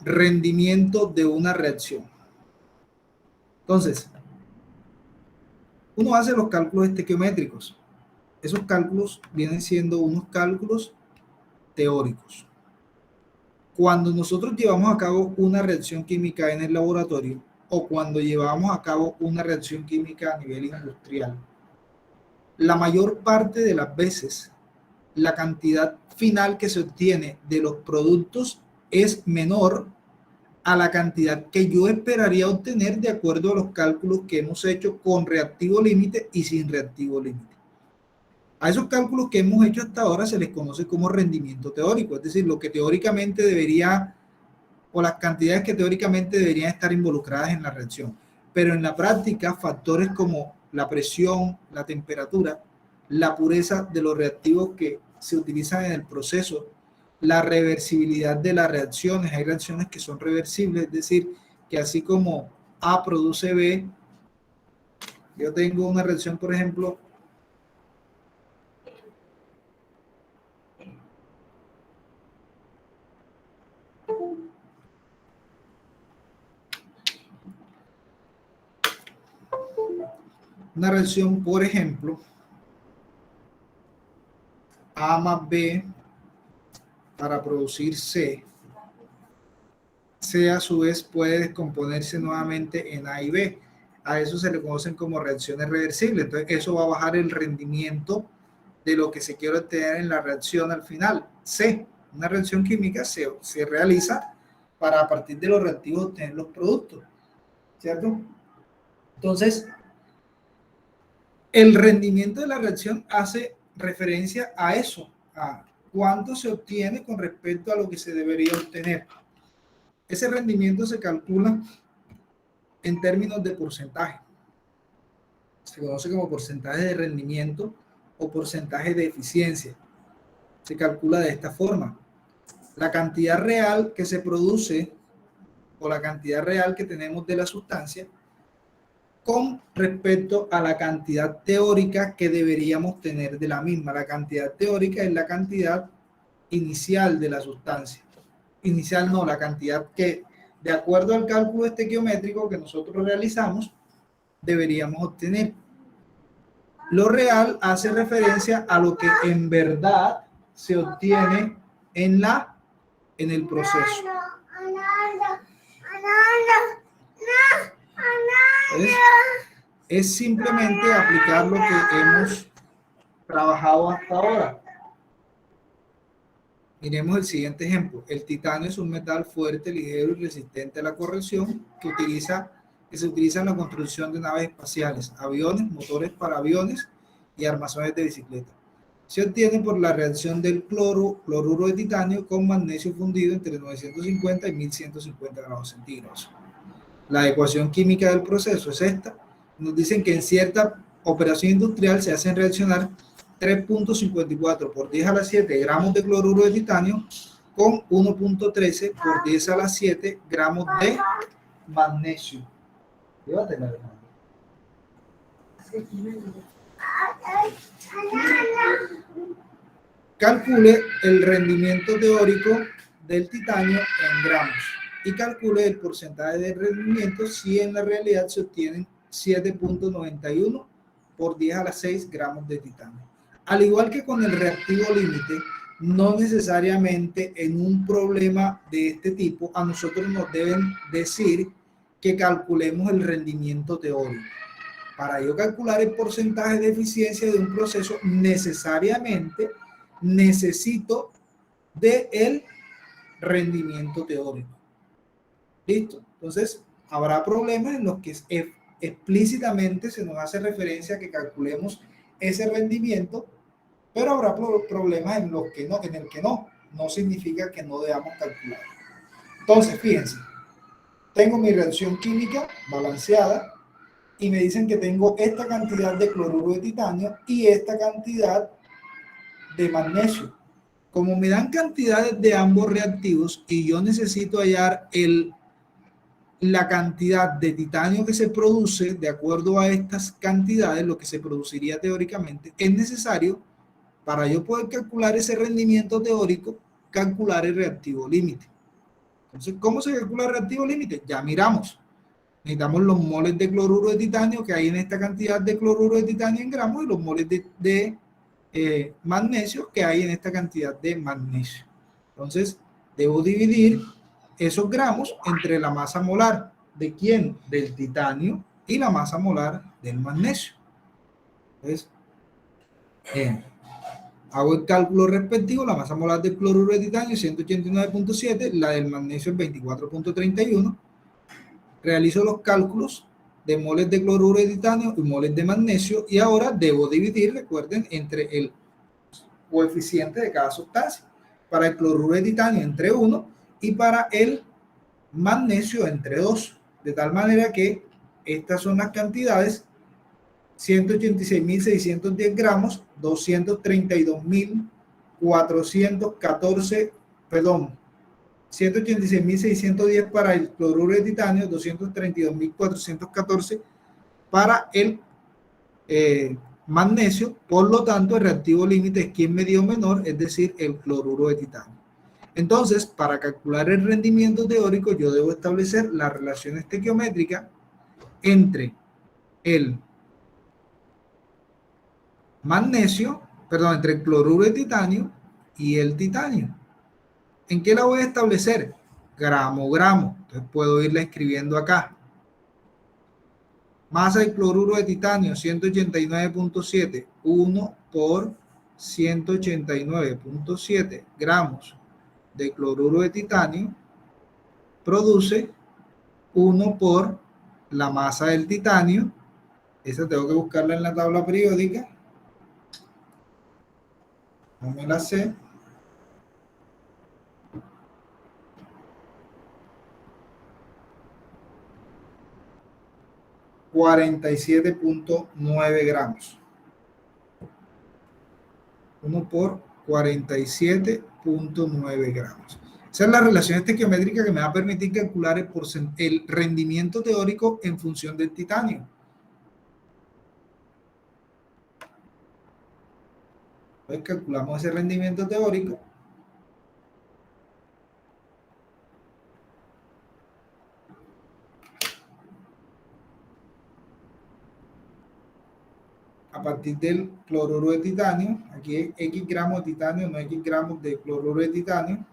rendimiento de una reacción. Entonces, uno hace los cálculos estequiométricos. Esos cálculos vienen siendo unos cálculos teóricos. Cuando nosotros llevamos a cabo una reacción química en el laboratorio o cuando llevamos a cabo una reacción química a nivel industrial, la mayor parte de las veces la cantidad final que se obtiene de los productos es menor a la cantidad que yo esperaría obtener de acuerdo a los cálculos que hemos hecho con reactivo límite y sin reactivo límite. A esos cálculos que hemos hecho hasta ahora se les conoce como rendimiento teórico, es decir, lo que teóricamente debería, o las cantidades que teóricamente deberían estar involucradas en la reacción. Pero en la práctica, factores como la presión, la temperatura, la pureza de los reactivos que se utilizan en el proceso, la reversibilidad de las reacciones, hay reacciones que son reversibles, es decir, que así como A produce B, yo tengo una reacción, por ejemplo, por ejemplo, A más B para producir C. C a su vez puede descomponerse nuevamente en A y B. A eso se le conocen como reacciones reversibles. Entonces eso va a bajar el rendimiento de lo que se quiere obtener en la reacción al final. C, una reacción química se realiza para a partir de los reactivos obtener los productos, ¿cierto? Entonces, el rendimiento de la reacción hace referencia a eso, a cuánto se obtiene con respecto a lo que se debería obtener. Ese rendimiento se calcula en términos de porcentaje. Se conoce como porcentaje de rendimiento o porcentaje de eficiencia. Se calcula de esta forma. La cantidad real que se produce o la cantidad real que tenemos de la sustancia con respecto a la cantidad teórica que deberíamos tener de la misma. La cantidad teórica es la cantidad inicial de la sustancia. Inicial no, la cantidad que, de acuerdo al cálculo estequiométrico que nosotros realizamos, deberíamos obtener. Lo real hace referencia a lo que en verdad se obtiene en el proceso. Es simplemente aplicar lo que hemos trabajado hasta ahora. Miremos el siguiente ejemplo. El titanio es un metal fuerte, ligero y resistente a la corrosión que se utiliza en la construcción de naves espaciales, aviones, motores para aviones y armazones de bicicleta. Se obtiene por la reacción del cloruro de titanio con magnesio fundido entre 950 y 1150 grados centígrados. La ecuación química del proceso es esta. Nos dicen que en cierta operación industrial se hacen reaccionar 3.54 por 10 a la 7 gramos de cloruro de titanio con 1.13 por 10 a la 7 gramos de magnesio. Llévatela, Alejandro. Calcule el rendimiento teórico del titanio en gramos y calcule el porcentaje de rendimiento si en la realidad se obtienen 7.91 por 10 a la 6 gramos de titanio. Al igual que con el reactivo límite, no necesariamente en un problema de este tipo a nosotros nos deben decir que calculemos el rendimiento teórico. Para yo calcular el porcentaje de eficiencia de un proceso, necesariamente necesito del rendimiento teórico. ¿Listo? Entonces, habrá problemas en los que explícitamente se nos hace referencia a que calculemos ese rendimiento, pero habrá problemas en los que no, en el que no significa que no debamos calcular. Entonces, fíjense, tengo mi reacción química balanceada y me dicen que tengo esta cantidad de cloruro de titanio y esta cantidad de magnesio. Como me dan cantidades de ambos reactivos y yo necesito hallar la cantidad de titanio que se produce de acuerdo a estas cantidades, lo que se produciría teóricamente, es necesario, para yo poder calcular ese rendimiento teórico, calcular el reactivo límite. Entonces, ¿cómo se calcula el reactivo límite? Ya miramos. Necesitamos los moles de cloruro de titanio que hay en esta cantidad de cloruro de titanio en gramos y los moles de magnesio que hay en esta cantidad de magnesio. Entonces, debo dividir esos gramos entre la masa molar de quién, del titanio, y la masa molar del magnesio. Entonces, hago el cálculo respectivo, la masa molar del cloruro de titanio es 189.7, la del magnesio es 24.31. Realizo los cálculos de moles de cloruro de titanio y moles de magnesio y ahora debo dividir, recuerden, entre el coeficiente de cada sustancia. Para el cloruro de titanio entre 1 y para el magnesio entre 2. De tal manera que estas son las cantidades: 186.610 gramos, 232.414, perdón, 186.610 para el cloruro de titanio, 232.414 para el magnesio. Por lo tanto, el reactivo límite es quien me dio menor, es decir, el cloruro de titanio. Entonces, para calcular el rendimiento teórico, yo debo establecer la relación estequiométrica entre el magnesio, perdón, entre el cloruro de titanio y el titanio. ¿En qué la voy a establecer? Gramo, gramo. Entonces puedo irla escribiendo acá. Masa de cloruro de titanio, 189.7. 1 por 189.7 gramos de cloruro de titanio produce 1 por la masa del titanio. Esa tengo que buscarla en la tabla periódica. No me la sé. ...47.9 gramos. 1 por 47.9 gramos. Esa es la relación estequiométrica que me va a permitir calcular el rendimiento teórico en función del titanio. Entonces calculamos ese rendimiento teórico. A partir del cloruro de titanio. Aquí es X gramos de titanio, no X gramos de cloruro de titanio.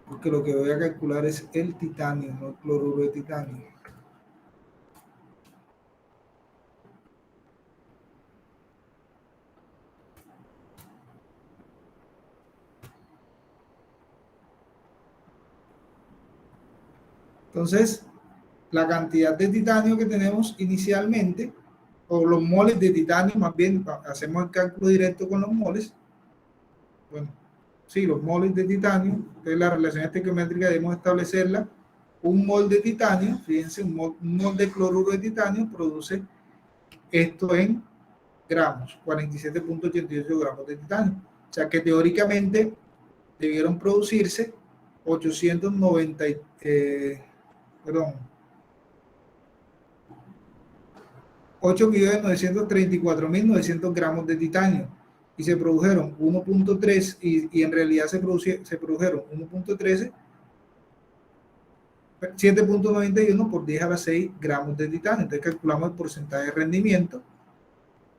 Porque lo que voy a calcular es el titanio, no el cloruro de titanio. Entonces, la cantidad de titanio que tenemos inicialmente, o los moles de titanio, más bien, hacemos el cálculo directo con los moles. Bueno, sí, los moles de titanio. Entonces, la relación estequiométrica debemos establecerla. Un mol de titanio, fíjense, un mol de cloruro de titanio produce esto en gramos, 47.88 gramos de titanio. O sea que teóricamente debieron producirse 890, perdón, 8.934.900 gramos de titanio y se produjeron 1.3 y en realidad se produjeron 1.13, 7.91 por 10 a la 6 gramos de titanio. Entonces calculamos el porcentaje de rendimiento,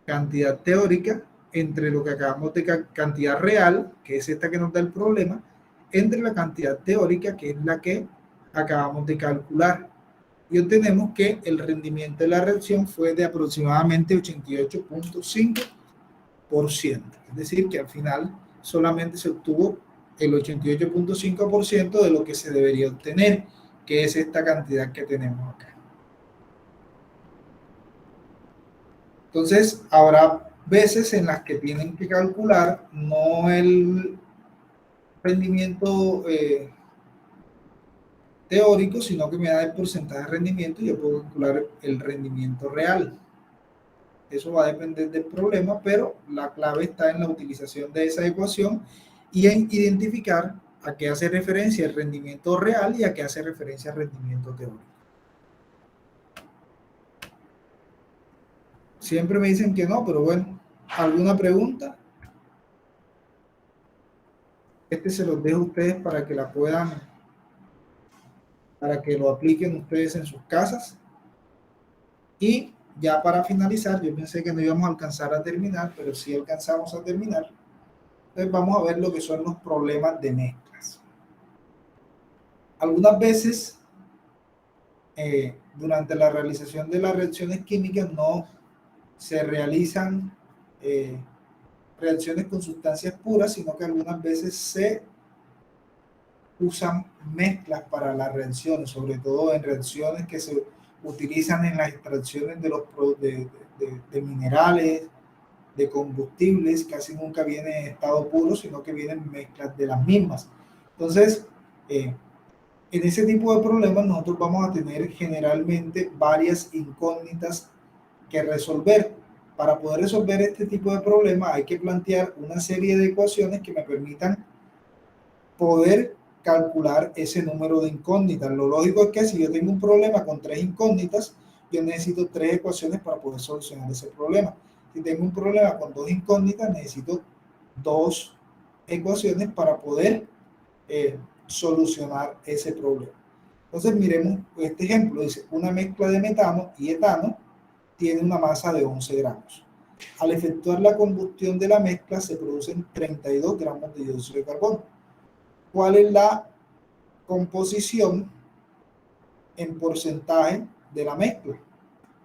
cantidad teórica, entre lo que acabamos de cantidad real, que es esta que nos da el problema, entre la cantidad teórica, que es la que acabamos de calcular. Y obtenemos que el rendimiento de la reacción fue de aproximadamente 88.5%. Es decir, que al final solamente se obtuvo el 88.5% de lo que se debería obtener, que es esta cantidad que tenemos acá. Entonces, habrá veces en las que tienen que calcular no el rendimiento teórico, sino que me da el porcentaje de rendimiento y yo puedo calcular el rendimiento real. Eso va a depender del problema, pero la clave está en la utilización de esa ecuación y en identificar a qué hace referencia el rendimiento real y a qué hace referencia el rendimiento teórico. Siempre me dicen que no, pero bueno, ¿alguna pregunta? Este se los dejo a ustedes para que la puedan, para que lo apliquen ustedes en sus casas. Y ya para finalizar, yo pensé que no íbamos a alcanzar a terminar, pero sí alcanzamos a terminar. Entonces vamos a ver lo que son los problemas de mezclas. Algunas veces, durante la realización de las reacciones químicas, no se realizan reacciones con sustancias puras, sino que algunas veces se usan mezclas para las reacciones, sobre todo en reacciones que se utilizan en las extracciones de los de minerales, de combustibles. Casi nunca viene en estado puro, sino que vienen mezclas de las mismas. Entonces, en ese tipo de problemas nosotros vamos a tener generalmente varias incógnitas que resolver. Para poder resolver este tipo de problemas hay que plantear una serie de ecuaciones que me permitan poder calcular ese número de incógnitas. Lo lógico es que si yo tengo un problema con 3 incógnitas, yo necesito 3 ecuaciones para poder solucionar ese problema. Si tengo un problema con 2 incógnitas, necesito 2 ecuaciones para poder solucionar ese problema. Entonces miremos este ejemplo. Dice, una mezcla de metano y etano tiene una masa de 11 gramos. Al efectuar la combustión de la mezcla se producen 32 gramos de dióxido de carbono. ¿Cuál es la composición en porcentaje de la mezcla?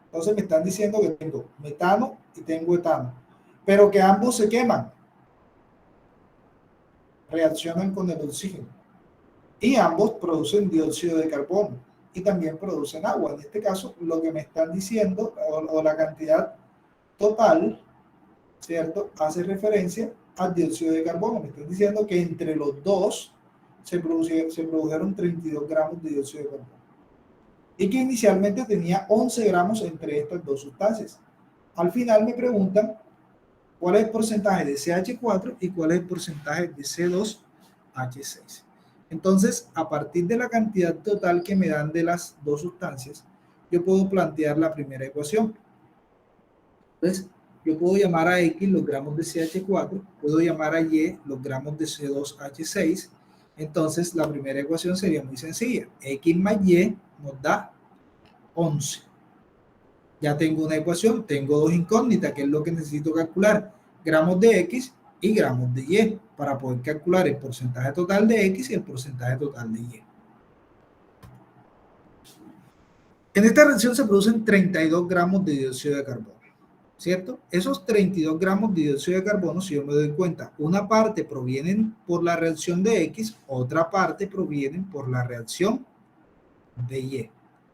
Entonces me están diciendo que tengo metano y tengo etano, pero que ambos se queman, reaccionan con el oxígeno y ambos producen dióxido de carbono y también producen agua. En este caso, lo que me están diciendo, o la cantidad total, ¿cierto?, hace referencia al dióxido de carbono. Me están diciendo que entre los dos se produjeron 32 gramos de dióxido de carbono y que inicialmente tenía 11 gramos entre estas dos sustancias. Al final me preguntan cuál es el porcentaje de CH4 y cuál es el porcentaje de C2H6. Entonces, a partir de la cantidad total que me dan de las dos sustancias, yo puedo plantear la primera ecuación. Entonces, yo puedo llamar a X los gramos de CH4, puedo llamar a Y los gramos de C2H6. Entonces, la primera ecuación sería muy sencilla. X más Y nos da 11. Ya tengo una ecuación, tengo dos incógnitas, que es lo que necesito calcular. Gramos de X y gramos de Y, para poder calcular el porcentaje total de X y el porcentaje total de Y. En esta reacción se producen 32 gramos de dióxido de carbono, ¿cierto? Esos 32 gramos de dióxido de carbono, si yo me doy cuenta, una parte provienen por la reacción de X, otra parte provienen por la reacción de Y.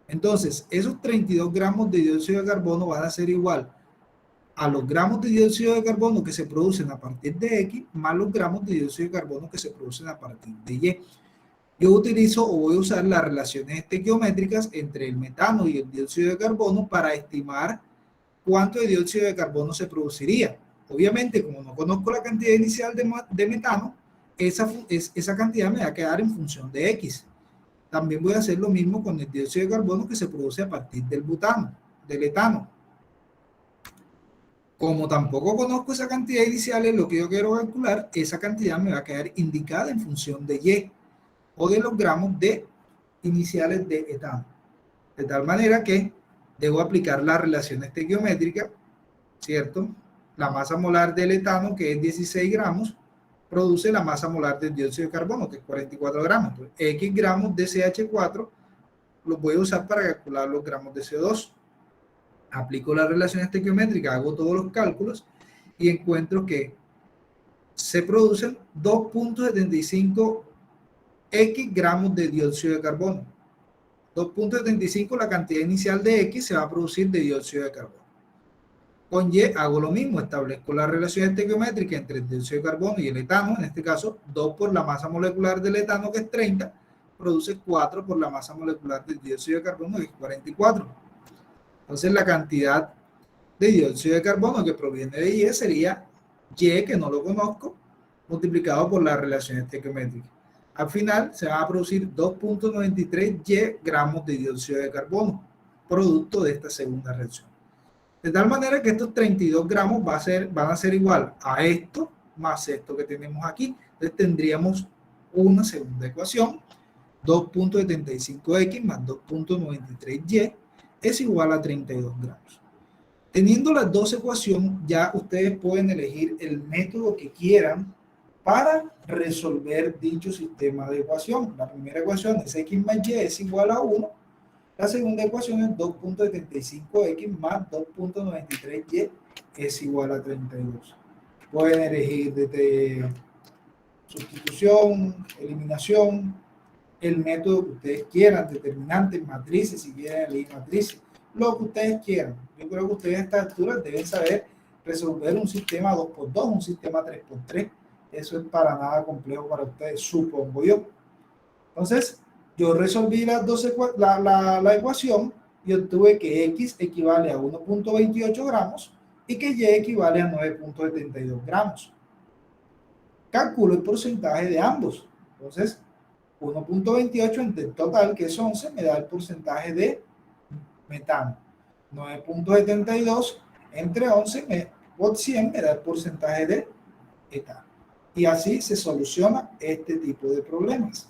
Entonces, esos 32 gramos de dióxido de carbono van a ser igual a los gramos de dióxido de carbono que se producen a partir de X más los gramos de dióxido de carbono que se producen a partir de Y. Yo utilizo o voy a usar las relaciones estequiométricas entre el metano y el dióxido de carbono para estimar cuánto de dióxido de carbono se produciría. Obviamente, como no conozco la cantidad inicial de metano, esa cantidad me va a quedar en función de X. También voy a hacer lo mismo con el dióxido de carbono que se produce a partir del butano, del etano. Como tampoco conozco esa cantidad inicial en lo que yo quiero calcular, esa cantidad me va a quedar indicada en función de Y o de los gramos de iniciales de etano. De tal manera que debo aplicar la relación estequiométrica, ¿cierto? La masa molar del etano, que es 16 gramos, produce la masa molar del dióxido de carbono, que es 44 gramos. Entonces, X gramos de CH4 los voy a usar para calcular los gramos de CO2. Aplico la relación estequiométrica, hago todos los cálculos y encuentro que se producen 2.75 X gramos de dióxido de carbono. 2.75, la cantidad inicial de X se va a producir de dióxido de carbono. Con Y hago lo mismo, establezco la relación estequiométrica entre el dióxido de carbono y el etano. En este caso, 2 por la masa molecular del etano, que es 30, produce 4 por la masa molecular del dióxido de carbono, que es 44. Entonces, la cantidad de dióxido de carbono que proviene de Y sería Y, que no lo conozco, multiplicado por la relación estequiométrica. Al final se van a producir 2.93 Y gramos de dióxido de carbono, producto de esta segunda reacción. De tal manera que estos 32 gramos van a ser igual a esto más esto que tenemos aquí. Entonces tendríamos una segunda ecuación, 2.75x más 2.93y es igual a 32 gramos. Teniendo las dos ecuaciones, ya ustedes pueden elegir el método que quieran para resolver dicho sistema de ecuación. La primera ecuación es x más y es igual a 1. La segunda ecuación es 2.75x más 2.93y es igual a 32. Pueden elegir desde sustitución, eliminación, el método que ustedes quieran, determinantes, matrices, si quieren elegir matrices, lo que ustedes quieran. Yo creo que ustedes a esta altura deben saber resolver un sistema 2x2, un sistema 3x3. Eso es para nada complejo para ustedes, supongo yo. Entonces, yo resolví la ecuación y obtuve que x equivale a 1.28 gramos y que y equivale a 9.72 gramos. Calculo el porcentaje de ambos. Entonces, 1.28 entre el total, que es 11, me da el porcentaje de metano. 9.72 entre 11 por 100 me da el porcentaje de etano. Y así se soluciona este tipo de problemas.